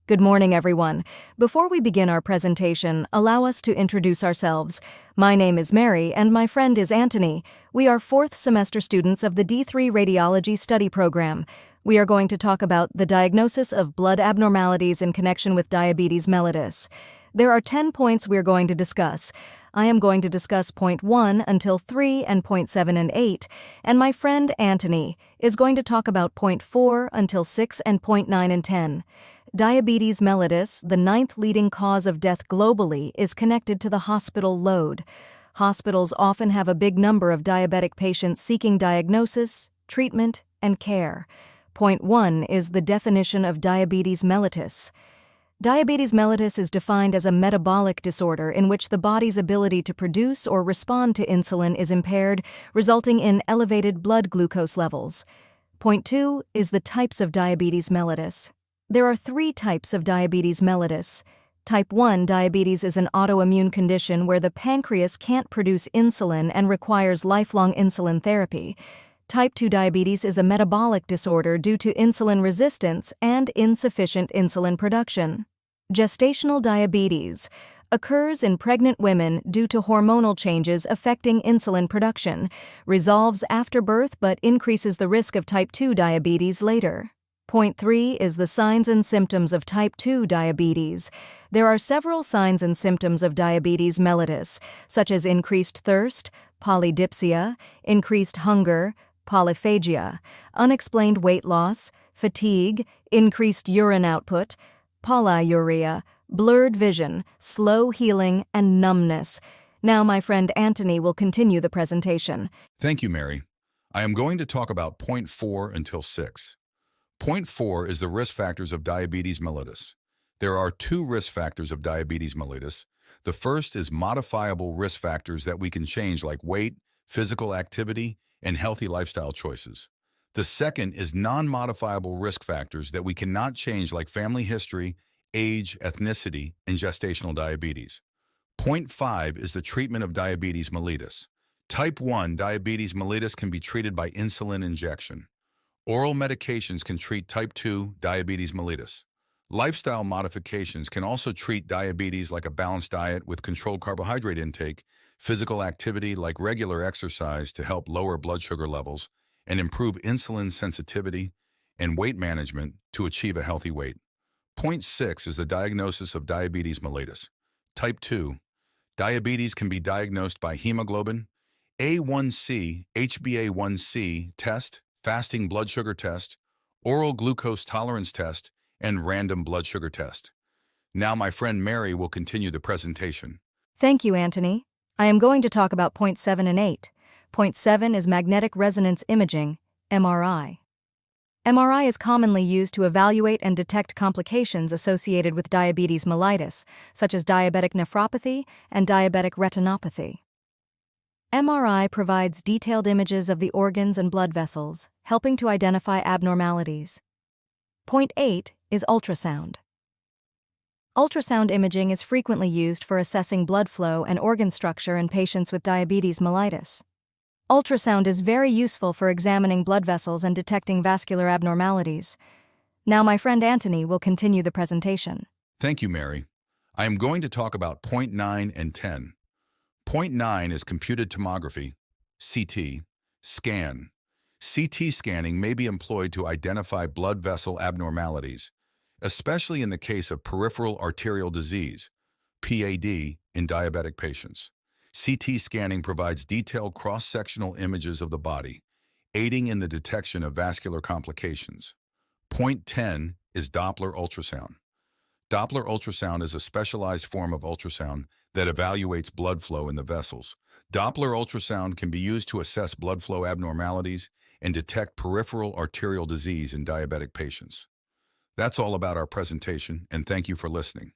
Good morning, everyone. Before we begin our presentation, allow us to introduce ourselves. My name is Mary, and my friend is Anthony. We are fourth semester students of the D3 Radiology Study Program. We are going to talk about the diagnosis of blood abnormalities in connection with diabetes mellitus. There are 10 points we are going to discuss. I am going to discuss point 1 until 3 and point 7 and 8, and my friend Anthony is going to talk about point 4 until 6 and point 9 and 10. Diabetes mellitus, the ninth leading cause of death globally, is connected to the hospital load. Hospitals often have a big number of diabetic patients seeking diagnosis, treatment, and care. Point 1 is the definition of diabetes mellitus. Diabetes mellitus is defined as a metabolic disorder in which the body's ability to produce or respond to insulin is impaired, resulting in elevated blood glucose levels. Point 2 is the types of diabetes mellitus. There are 3 types of diabetes mellitus. Type 1 diabetes is an autoimmune condition where the pancreas can't produce insulin and requires lifelong insulin therapy. Type 2 diabetes is a metabolic disorder due to insulin resistance and insufficient insulin production. Gestational diabetes occurs in pregnant women due to hormonal changes affecting insulin production, resolves after birth but increases the risk of type 2 diabetes later. Point 3 is the signs and symptoms of type 2 diabetes. There are several signs and symptoms of diabetes mellitus, such as increased thirst, polydipsia, increased hunger, polyphagia, unexplained weight loss, fatigue, increased urine output, polyuria, blurred vision, slow healing, and numbness. Now my friend Anthony will continue the presentation. Thank you, Mary. I am going to talk about point 4 until 6. Point 4 is the risk factors of diabetes mellitus. There are 2 risk factors of diabetes mellitus. The first is modifiable risk factors that we can change, like weight, physical activity, and healthy lifestyle choices. The second is non-modifiable risk factors that we cannot change, like family history, age, ethnicity, and gestational diabetes. Point 5 is the treatment of diabetes mellitus. Type 1 diabetes mellitus can be treated by insulin injection. Oral medications can treat type 2 diabetes mellitus. Lifestyle modifications can also treat diabetes, like a balanced diet with controlled carbohydrate intake, physical activity like regular exercise to help lower blood sugar levels, and improve insulin sensitivity, and weight management to achieve a healthy weight. Point 6 is the diagnosis of diabetes mellitus. Type 2 diabetes can be diagnosed by hemoglobin, A1C, HbA1c test, fasting blood sugar test, oral glucose tolerance test, and random blood sugar test. Now my friend Mary will continue the presentation. Thank you, Anthony. I am going to talk about point 7 and 8. Point 7 is magnetic resonance imaging, MRI. MRI is commonly used to evaluate and detect complications associated with diabetes mellitus, such as diabetic nephropathy and diabetic retinopathy. MRI provides detailed images of the organs and blood vessels, helping to identify abnormalities. Point 8 is ultrasound. Ultrasound imaging is frequently used for assessing blood flow and organ structure in patients with diabetes mellitus. Ultrasound is very useful for examining blood vessels and detecting vascular abnormalities. Now my friend Anthony will continue the presentation. Thank you, Mary. I am going to talk about point 9 and 10. Point 9 is computed tomography, CT, scan. CT scanning may be employed to identify blood vessel abnormalities, especially in the case of peripheral arterial disease, PAD, in diabetic patients. CT scanning provides detailed cross-sectional images of the body, aiding in the detection of vascular complications. Point 10 is Doppler ultrasound. Doppler ultrasound is a specialized form of ultrasound that evaluates blood flow in the vessels. Doppler ultrasound can be used to assess blood flow abnormalities and detect peripheral arterial disease in diabetic patients. That's all about our presentation, and thank you for listening.